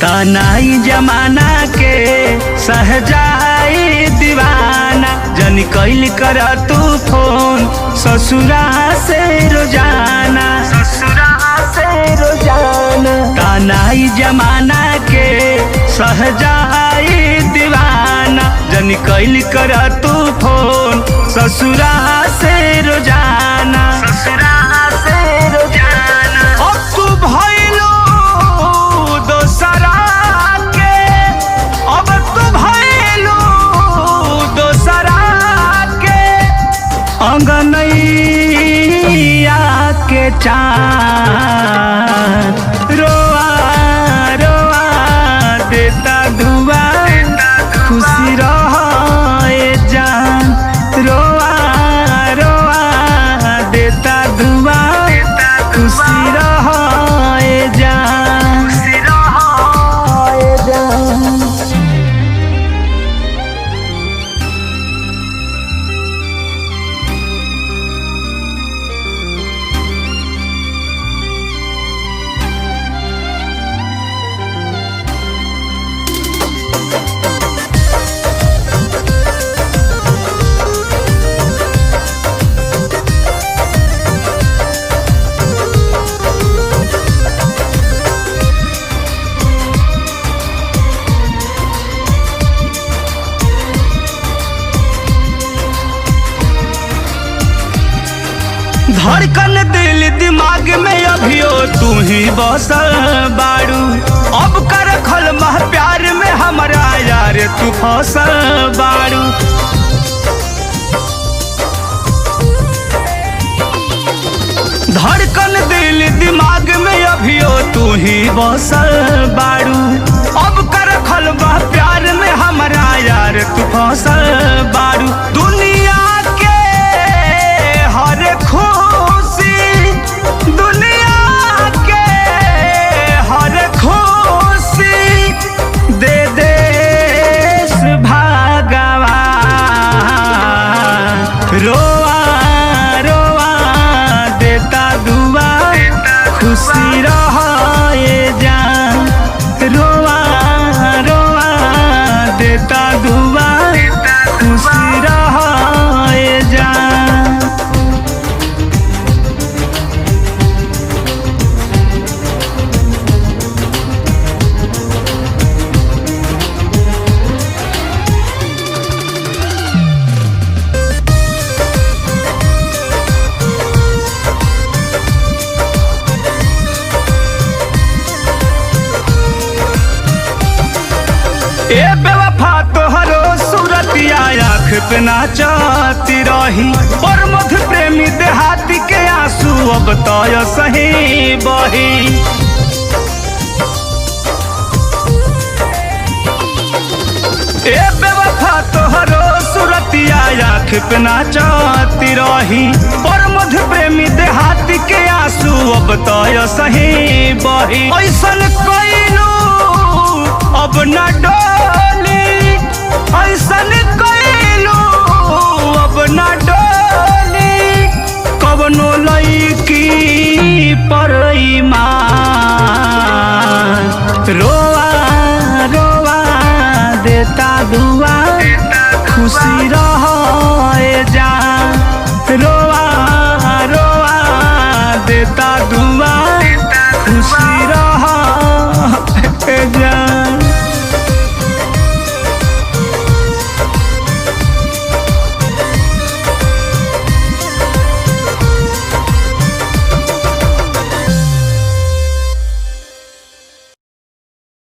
तानाई जमाना के सहजाई दीवाना जन कैल कर तू फोन ससुरा से रोजाना तानाई जमाना के सहजाई दीवाना जन कैल कर तू फोन ससुरा से रोजाना अब तू भइलो दोसरा के अब तू भइलो दोसरा के अंगनैया के चाँद रोआ रोआ देता धुआ खुशी रहे जान रोआ रोआ देता धुआ खुशी रहे जान। धड़कन दिल दिमाग में अभियो तू ही बसल बाड़ू अब कर खल मह प्यार में हमारा यार तू फसल बाड़ू। धड़कन दिल दिमाग में अभियो तू ही बसल बाड़ू अब कर खल मह प्यार में हमारा यार तू फसल बाड़ू। दुनिया के हर खुशी दुनिया के हर खुशी दे देश भगवान रोआ रोआ देता दुआ खुशी रहे जान रोआ रोआ देता दुआ खुशी रहे जान। ए बेवफा तोहरो सूरतिया आँख पे नाचती रही और मधु प्रेमी देहाती के आंसू अब तो सही बही। ए बेवफा तोहरो सूरतिया आँख पे नाचती रही और मधु प्रेमी देहाती के आंसू अब तो सही बही। ऐसन कइलू अब न डोली ऐसन कइलू अब न डोली कवनो लईकी पर